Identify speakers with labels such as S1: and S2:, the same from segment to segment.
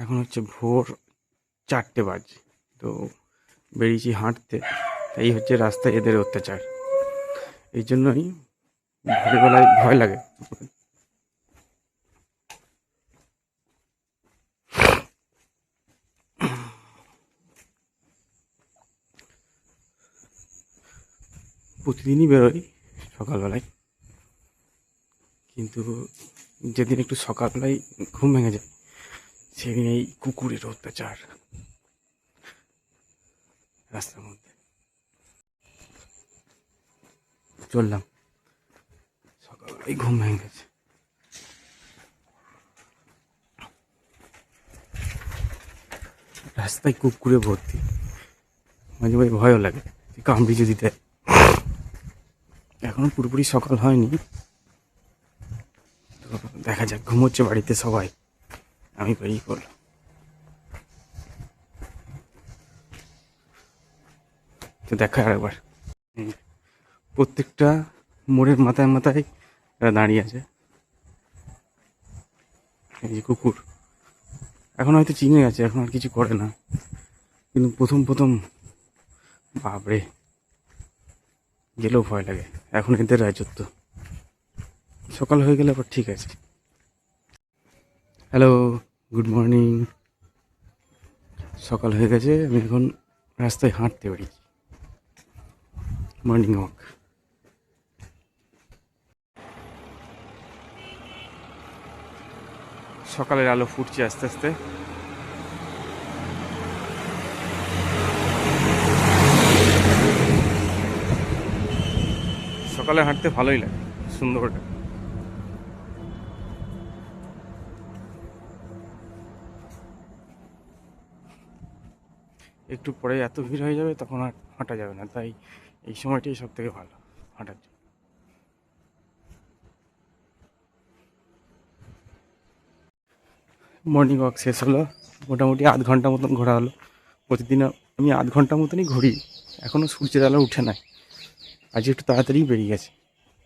S1: এখন হচ্ছে ভোর 4টে বাজে। তো বেরিয়েছি হাঁটতে। এই হচ্ছে রাস্তায় এদের অত্যাচার। এই জন্যই ভোরবেলায় ভয় লাগে। প্রতিদিনই বেরোই সকালবেলায়, কিন্তু যেদিন একটু সকালবেলায় ঘুম ভেঙে যায় সেদিন এই কুকুরের অত্যাচার রাস্তার মধ্যে। চললাম, সকালবেলায় ঘুম ভেঙে গেছে। রাস্তায় কুকুরে ভর্তি, মাঝে মাঝে ভয়ও লাগে কামড়ি যদি দেয়। এখনো পুরোপুরি সকাল হয়নি, তো দেখা যাক। ঘুমোচ্ছে বাড়িতে সবাই, আমি বেরিয়ে পড়লাম। তো দেখা আরেকবার, প্রত্যেকটা মোড়ের মাথায় মাথায় এরা দাঁড়িয়ে আছে। এই যে কুকুর, এখন হয়তো চিনে গেছে, এখন আর কিছু করে না, কিন্তু প্রথম প্রথম বাপরে গেলেও ভয় লাগে। এখন এদের রাজত্ব, সকাল হয়ে গেলে আবার ঠিক আছে। Hello, good morning. সকাল হয়ে গেছে, আমি এখন রাস্তায় হাঁটতে বেরিয়েছি, মর্নিং ওয়াক। সকালের আলো ফুটছে আস্তে আস্তে। সকালে হাঁটতে ভালোই লাগে, সুন্দর লাগে। একটু পরে এত ভিড় হয়ে যাবে, তখন আর হাঁটা যাবে না, তাই এই সময়টাই সব থেকে ভালো হাঁটার জন্য। মর্নিং ওয়াক শেষ হলো, মোটামুটি আধ ঘন্টা মতন ঘোরা হলো। প্রতিদিন আমি আধ ঘন্টা মতনই ঘুরি, এখনও সূর্যের আলো উঠে নাই। আজ একটু তাড়াতাড়ি বেরিয়ে গেছে,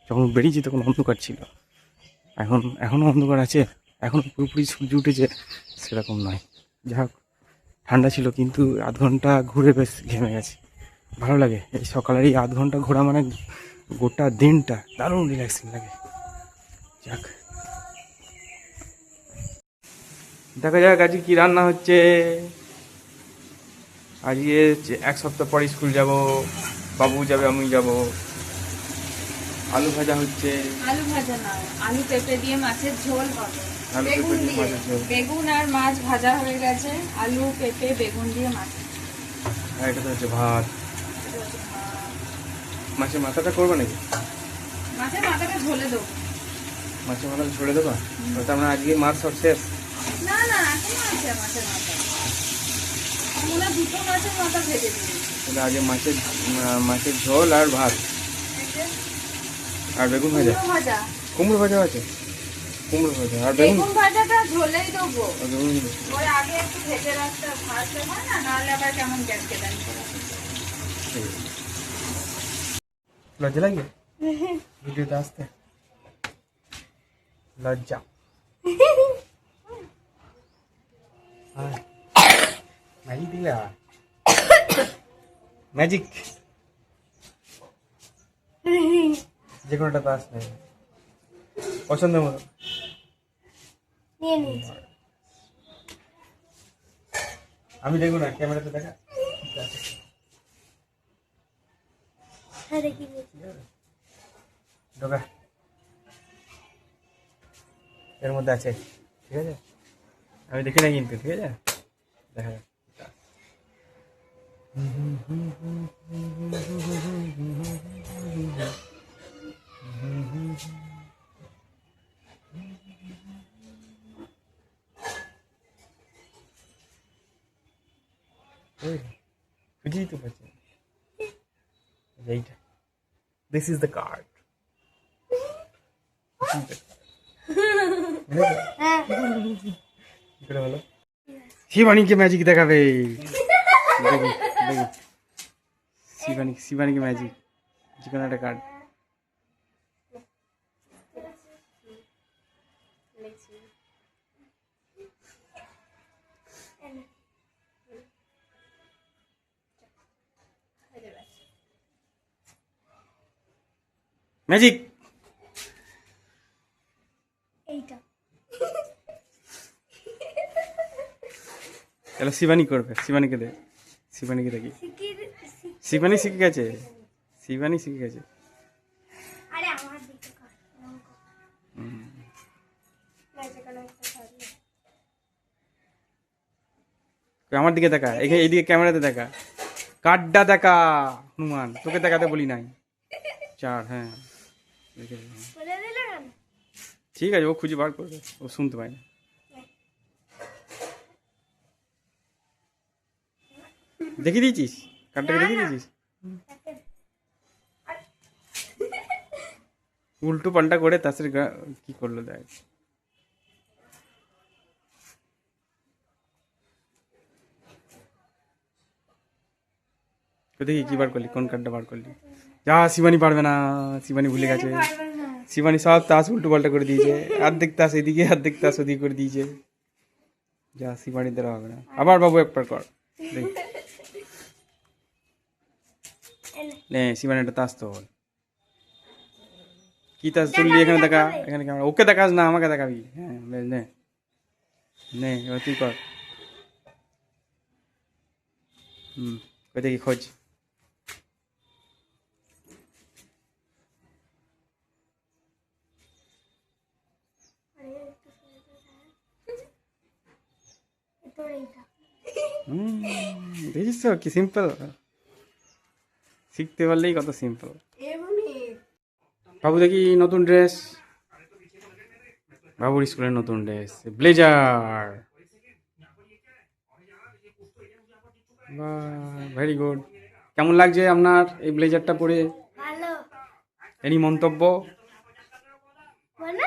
S1: যখন বেরিয়েছি তখন অন্ধকার ছিল। এখনও অন্ধকার আছে, এখন পুরোপুরি সূর্য উঠেছে সেরকম নয়। যা হোক, ঠান্ডা ছিল, কিন্তু আধ ঘন্টা ঘুরে বেশ ঘেমে গেছে। ভালো লাগে এই সকালের এই আধ ঘন্টা ঘোরা, মানে গোটা দিনটা দারুণ রিল্যাক্সিং লাগে। যাক, দেখা যাক আজকে কি রান্না হচ্ছে। আজকে এক সপ্তাহ পরে স্কুল যাব, বাবু যাবে, আমি যাব। আলু ভাজা হচ্ছে।
S2: আলু ভাজা না, আলু পেঁপে দিয়ে মাছের ঝোল হবে।
S1: আলু পেঁপে দিয়ে মাছের ঝোল।
S2: বেগুন আর মাছ ভাজা হয়ে গেছে, আলু পেঁপে বেগুন দিয়ে মাছ।
S1: আর এটা তো হচ্ছে ভাত। মাছের মাথাটা করবে নাকি?
S2: মাছের মাথাটা ঝোলে দেবো।
S1: মাছের মাথাটা ছড়ে দেবা? তার মানে আজকে মাছ সব শেষ?
S2: না না, এখনো আছে মাছের মাথা। মনে হয় দুটো মাছের মাথা ভেজে দিই।
S1: তাহলে আজকে মাছের ঝোল আর ভাত আর বেগুন ভাজা। কুমড়ো ভাজা আছে, কুমড়ো ভাজা আর
S2: বেগুন ভাজাটা ঝোলেই দেবো।
S1: বেগুন।
S2: ওই আগে একটু ভেজে রাখতে ভাজতে হয় না, নাহলে আবার কেমন গ্যাস কেদানি করে।
S1: লজ্জা লাগে ভিডিওতে আসতে? লজ্জা ম্যাজিক দিলে ম্যাজিক যে কোনোটা তো আসবে পছন্দের মতো
S2: নিয়ে নিয়েছি।
S1: আমি দেখবো না, ক্যামেরাতে দেখা।
S2: হ্যাঁ দেখি।
S1: ঢোকা এর মধ্যে আছে, ঠিক আছে? আমি দেখি না কিন্তু, ঠিক আছে? দেখা যাক। খুঁজেই তো পাচ্ছি না। এইটা, দিস ইজ দ্য কার্ড। হলো শিবানীকে ম্যাজিক দেখাবে। দেখি দেখি, শিবানীকে ম্যাজিক, যে কোনো একটা কার্ড। ম্যাজিক।
S3: এইটা
S1: তাহলে শিবানী করবে, শিবানীকে দে, শিবানীকে দেখি। শিবানী শিখে গেছে, শিবানী শিখে গেছে।
S3: আরে আমার দিকে কর ম্যাজিক কোনো একটা সারি
S1: আমার দিকে দেখা, এখানে এইদিকে ক্যামেরাতে দেখা, কার্ডটা দেখা। হনুমান তোকে দেখাতে বলি নাই। 4, হ্যাঁ
S3: বলে দিলেন
S1: ঠিক আছে, ও খুঁজে বার করবে, ও শুনতে পায় না। দেখিয়ে দিয়েছিস কার্ডটাকে, দেখিয়ে দিয়েছিস? উল্টো পাল্টা করে তার সাথে কি করলো দেখ। দেখি কি বার করলি, কোন কার্ডটা বার করলি? যা, শিবানী পারবে না, শিবানী ভুলে গেছে। শিবানী সব তাস উল্টো পাল্টা করে দিয়েছে, অর্ধেক তাস এদিকে অর্ধেক তাস ওদিকে করে দিয়েছে। যা, শিবানী দ্বারা হবে না। আবার বাবু একবার কর দেখি। নে শিবানী একটা তাস তো বল, কি তাস তুললি এখানে দেখা, এখানে ক্যামেরা। ওকে দেখাস না, আমাকে দেখাবি। হ্যাঁ বেশ, নে নে এবার তুই কর। ওই দেখি খোঁজ।
S3: তোর এইটা
S1: দেখিস তো কি সিম্পল, শিখতে পারলেই কত সিম্পল। বাবু দেখি নতুন ড্রেস, বাবুর স্কুলের নতুন ড্রেস, ব্লেজার। বাহ, ভেরি গুড। কেমন লাগছে আপনার এই ব্লেজারটা পরে?
S3: ভালো
S1: এনি মন্তব্য,
S3: বলো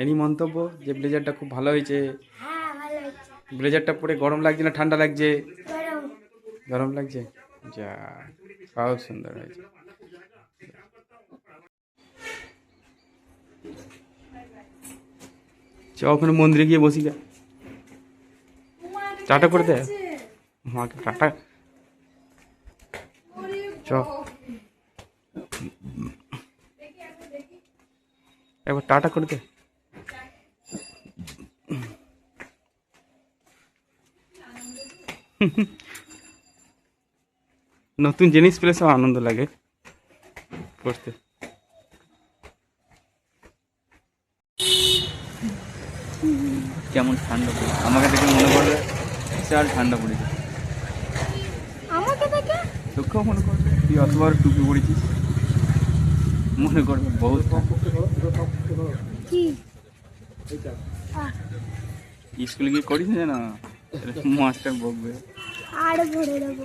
S1: এনি মন্তব্য যে ব্লেজারটা খুব ভালো হয়েছে?
S3: হ্যাঁ ভালো হয়েছে
S1: ব্লেজারটা পরে গরম লাগছে না ঠান্ডা লাগছে?
S3: গরম
S1: গরম লাগছে। যা, খুব সুন্দর হয়েছে। চ ওখানে মন্দিরে গিয়ে বসি গা, টাটা করে দে মাকে, টাটা। চ একবার টাটা করে দে। নতুন জিনিস পেলে সব আনন্দ লাগে করতে। কেমন ঠান্ডা পড়ে, আমাকে দেখে মনে পড়বে বিশাল ঠান্ডা পড়েছে।
S3: আমাকে দেখে
S1: তোকেও মনে করবে, তুই অতবার টুপি পড়েছিস, মনে করবে বহুত
S3: কি
S1: স্কুলে গিয়ে করিস না, মাস্টার বকবে।
S3: আর ভরে দেবো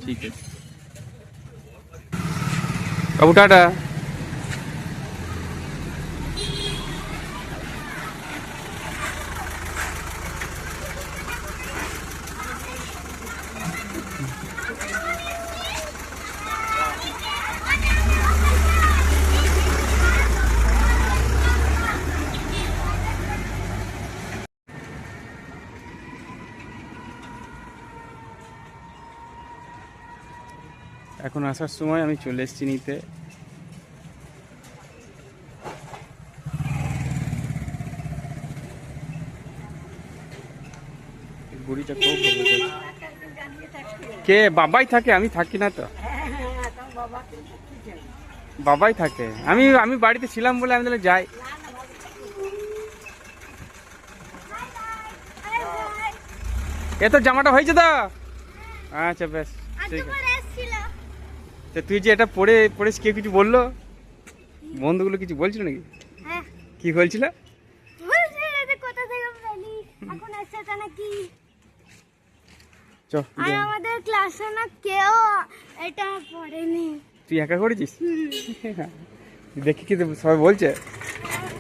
S1: ঠিক আছে বাবু, টাটা। এখন আসার সময় আমি চলে এসেছি নিতে। বুড়িটা খুব ভালো করে। কে? বাবাই থাকে, আমি থাকি না তো। বাবাই থাকে, আমি আমি বাড়িতে ছিলাম বলে আমি তাহলে যাই। এ তোর জামাটা হয়েছে তো? আচ্ছা বেশ, ঠিক আছে। তো তুই যে এটা পরে পরে কেউ কিছু বললো, বন্ধুগুলো কিছু বলছিল নাকি?
S3: হ্যাঁ
S1: কি বলছিল?
S3: বলছি যে কোথা থেকে পেলি এখন আসছে নাকি
S1: চ
S3: আর আমাদের ক্লাসে না কেউ এটা পড়েনি
S1: তুই একা করেছিস? দেখি কি সবাই বলছে,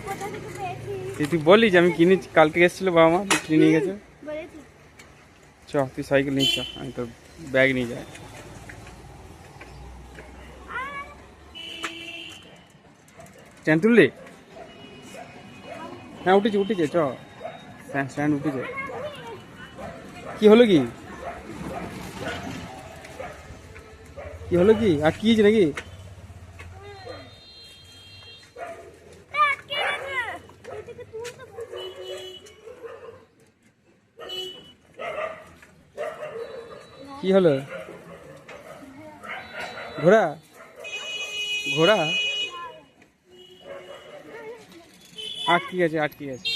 S3: কোথা থেকে পেয়েছি
S1: তুই বললি যে আমি কিনে কালকে এসেছিল বাবা মা কিনে নিয়ে গেছে।
S3: বলেছি
S1: চ তুই সাইকেল নিয়ে চ, আমি তোর ব্যাগ নিয়ে যাই। স্ট্যান্ড তুললি? হ্যাঁ উঠেছে উঠেছে, চ স্ট্যান্ড উঠেছে। কি হলো কি, কি হলো কি, আর কি হয়েছে নাকি? কি হলো? ঘোড়া? ঘোড়া আটকে গেছে, আটকে গেছে।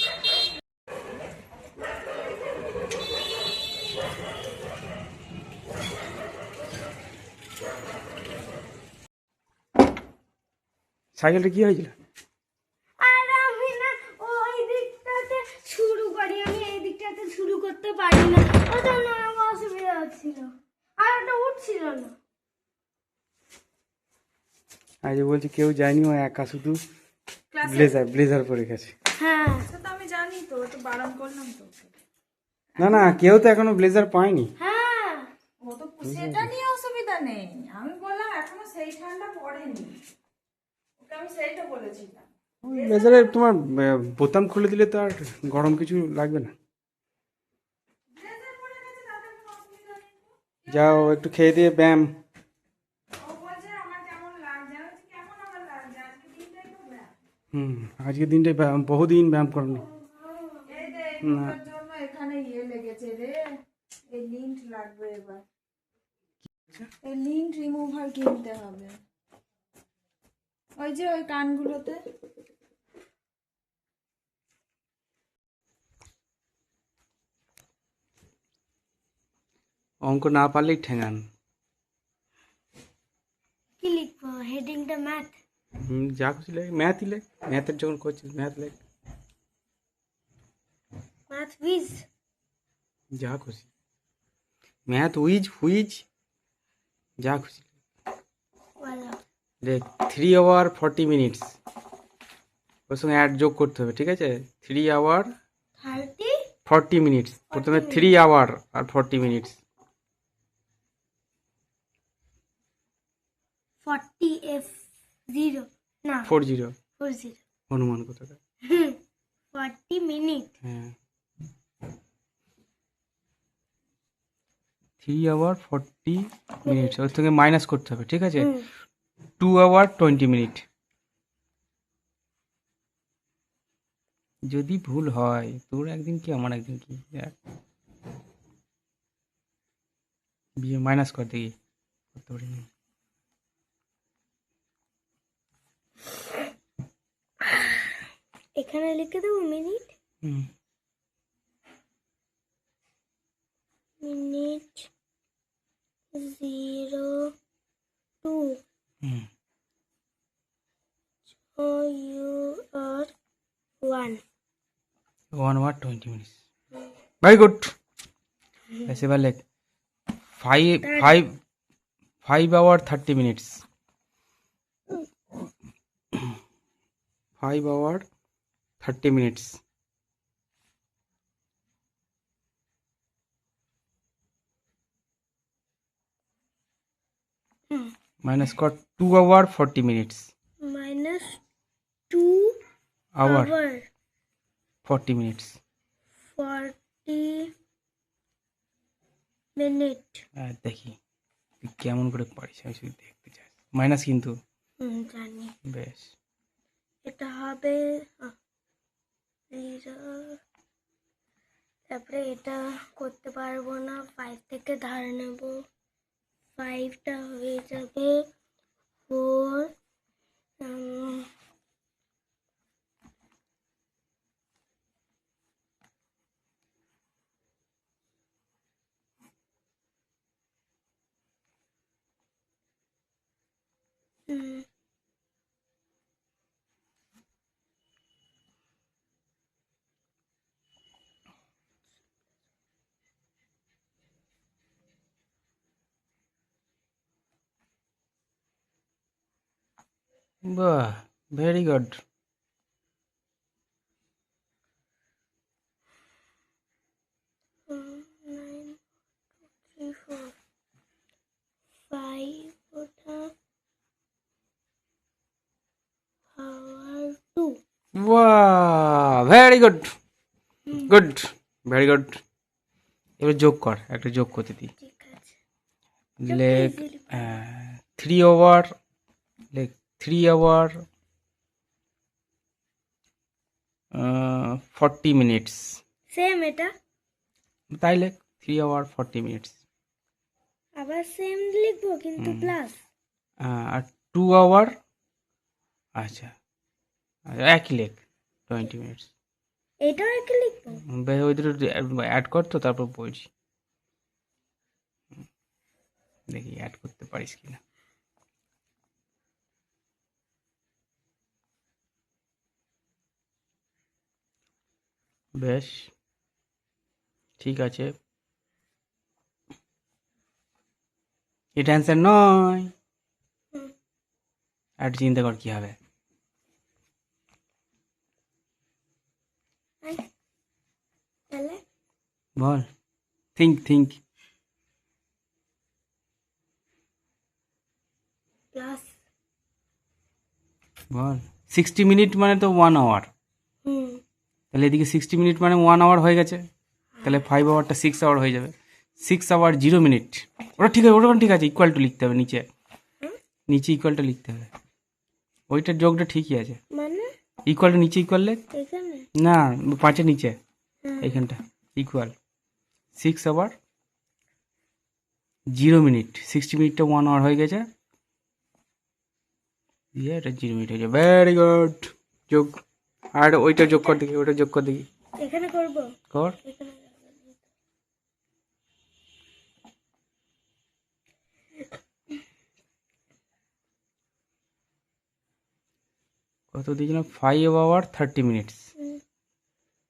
S1: সাইকেলটা কি হয়েছিল?
S3: আর আমি না ওই দিকটাতে শুরু করি, আমি এই দিকটাতে শুরু করতে পারি না, ওই জন্য আমার অসুবিধা হচ্ছিল, আর ওটা উঠছিল না।
S1: আজ বলছি কেউ যায়নি, ও একা শুধু
S2: ক্লাসে
S1: ব্লেজার ব্লেজার পরে গেছে।
S3: হ্যাঁ,
S2: সে তো আমি জানি, তো তো বারণ করলাম তো ওকে।
S1: না না, কেউ তো এখনো ব্লেজার পায়নি।
S3: হ্যাঁ,
S2: ও তো সেটা নিয়ে অসুবিধা নেই, আমি বললাম এখনো সেই ঠান্ডা পড়েনি, ওকে আমি সেইটা বলেছিলাম।
S1: ব্লেজারের তোমার বোতাম খুলে দিলে তো আর গরম কিছু লাগবে না।
S2: ব্লেজার পরে গেছে তাতে কোনো অসুবিধা নেই তো।
S1: যাও একটু খেয়ে দিয়ে ব্যায়াম।
S2: ও বলছে আমার কেমন লাগছে, আমি বলছি কেমন আমার লাগছে, আজকে দিনটাই তো ব্যায়াম।
S1: আজকের দিনটাই ব্যায়াম, বহুদিন ব্যায়াম করেনি।
S2: এই যে এইগুলোর জন্য এখানে লেগেছে রে, এই লিন্ট লাগবে এবার, এই লিন্ট রিমুভার কিনতে হবে, ওই যে ওই কানগুলোতে।
S1: অঙ্ক না পারলেই ঠেঙান।
S3: কি লিখবো? হেডিংটা ম্যাথ।
S1: যা খুশি লেখ, ম্যাথই লেখ, ম্যাথের যখন করছিস ম্যাথ লেখ,
S3: ম্যাথ উইজ।
S1: যা খুশি, ম্যাথ উইজ হুইজ, যা খুশি
S3: বলো।
S1: লেখ। 3 hour 40 minutes, ওর সঙ্গে অ্যাড যোগ করতে হবে, ঠিক আছে? 3 hour
S3: 30
S1: 40 minutes, প্রথমে 3 hour আর 40 minutes।
S3: 40 f 0 না
S1: 40
S3: 40
S1: অনুমান কোথাকার।
S3: 40 মিনিট।
S1: হ্যাঁ, 3 hour 40 minutes, ওর থেকে মাইনাস করতে হবে, ঠিক আছে? 2 hour 20 minutes। যদি ভুল হয় তোর একদিন কি আমার একদিন কি, বিয়ে মাইনাস কর দেখি, করতে পারি না।
S3: এখানে লিখে দেবো মিনিট।
S1: হুম,
S3: মিনিট 0 2
S1: হুম।
S3: o u r 1
S1: 1 hour 20 minutes, very good। এবার লেখ 5 hour 30 minutes, 5 hour 30 minutes। Minus কর 2 hour 40 minutes,
S3: minus 2
S1: hour
S3: hour
S1: 40 minutes।
S3: 40 minute.
S1: দেখি তুই কেমন করে পারিস, আমি শুধু দেখতে চাই। মাইনাস কিন্তু,
S3: জানি।
S1: বেশ।
S3: এটা হবে 0, তারপরে এটা করতে পারবো না, 5 থেকে ধার নেব, 5টা হয়ে যাবে 4
S1: বাহ, ভেরি গুড।
S3: 9 3 4 5 ওটা power 2।
S1: বাহ, very good, good, very good. এবার যোগ কর, একটা যোগ করতে দিই।
S3: ঠিক আছে।
S1: লেখ 3 hour, লেখ 3 hour 40 minutes,
S3: সেম এটা।
S1: তাই লেখ 3 hour 40 minutes।
S3: আবার সেম লিখবো কিন্তু প্লাস
S1: আর 2 আওয়ার, আচ্ছা একই লেখ 20 মিনিটস।
S3: এটাও একই লিখবো।
S1: ওই দুটো অ্যাড কর তো, তারপর বলছি। দেখি অ্যাড করতে পারিস কিনা। বেশ, ঠিক আছে। এটা অ্যান্সার নয়,
S3: হুম।
S1: আর চিন্তা কর কি হবে।
S3: তাহলে
S1: বল, থিঙ্ক।
S3: প্লাস
S1: বল, 60 মিনিট মানে তো 1 আওয়ার।
S3: হুম
S1: তাহলে এদিকে 60 মিনিট মানে 1 আওয়ার হয়ে গেছে। তাহলে 5 আওয়ারটা 6 আওয়ার হয়ে যাবে। 6 আওয়ার 0 মিনিট, ওটা ঠিক আছে, ওটা ঠিক আছে। ইকুয়াল টু লিখতে হবে নিচে, নিচে ইকুয়ালটা লিখতে হবে। ওইটার যোগটা ঠিকই আছে।
S3: মানে
S1: ইকুয়ালটা নিচে ইকুয়াল লেখ।
S3: এখানে
S1: না, 5-এর নিচে
S3: হ্যাঁ।
S1: এইখানটা ইকুয়াল 6 আওয়ার 0 মিনিট। 60 মিনিটটা 1 আওয়ার হয়ে গেছে, দিয়ে এটা 0 মিনিট হয়ে যাবে। ভেরি গুড, যোগ। আর ওইটা যোগ কর দেখি, ওইটা যোগ কর দেখি,
S3: এখানে করবো
S1: কর।
S3: এখানে
S1: কত দিয়েছিল? 5 আওয়ার 30 মিনিটস।
S3: হুম।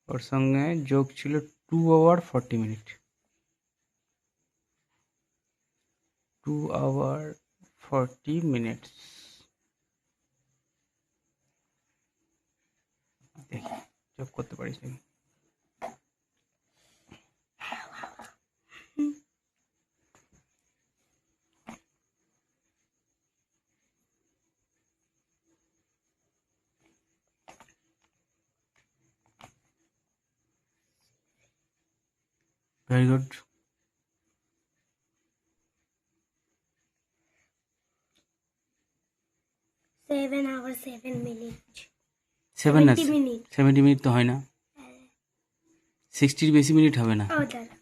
S1: ওর সঙ্গে যোগ ছিল 2 আওয়ার 40 মিনিট। 2 hour 40 minutes. দেখি যোগ করতে পারিস নাকি। Very good.
S3: 7 hours 7 minutes
S1: 7 না,
S3: 70 minutes
S1: 70 মিনিট তো হয় না, 60-র বেশি মিনিট হবে না।
S3: ও দাঁড়া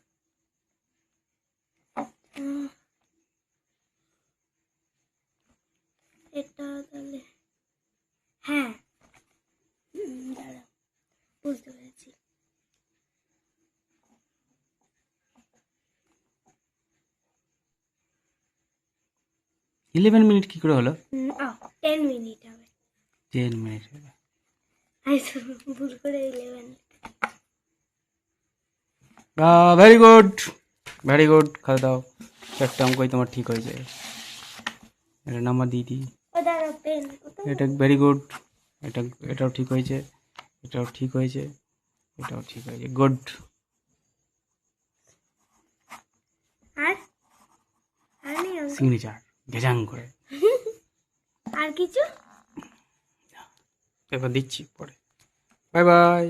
S3: এটা তাহলে হ্যাঁ দাঁড়া বুঝতে পেরেছি।
S1: 11 মিনিট কি করে হলো?
S3: 10 মিনিট হবে।
S1: 10 মিনিট হবে।
S3: আমি তো ভুল করে 11
S1: ভেরি গুড, ভেরি গুড। খাওয়া দাও। 4টে অঙ্কই তোমার ঠিক হয়েছে। এটা নাম্বার দিয়ে দিই।
S3: ও দাঁড়া পেন
S1: এটা ভেরি গুড। এটাও ঠিক হয়েছে, এটাও ঠিক হয়েছে, এটাও ঠিক হয়েছে। গুড।
S3: আর আর নেই অঙ্ক?
S1: সিগনেচার গেজাং করে।
S3: আর কিছু
S1: এবার দিচ্ছি পরে। Bye bye.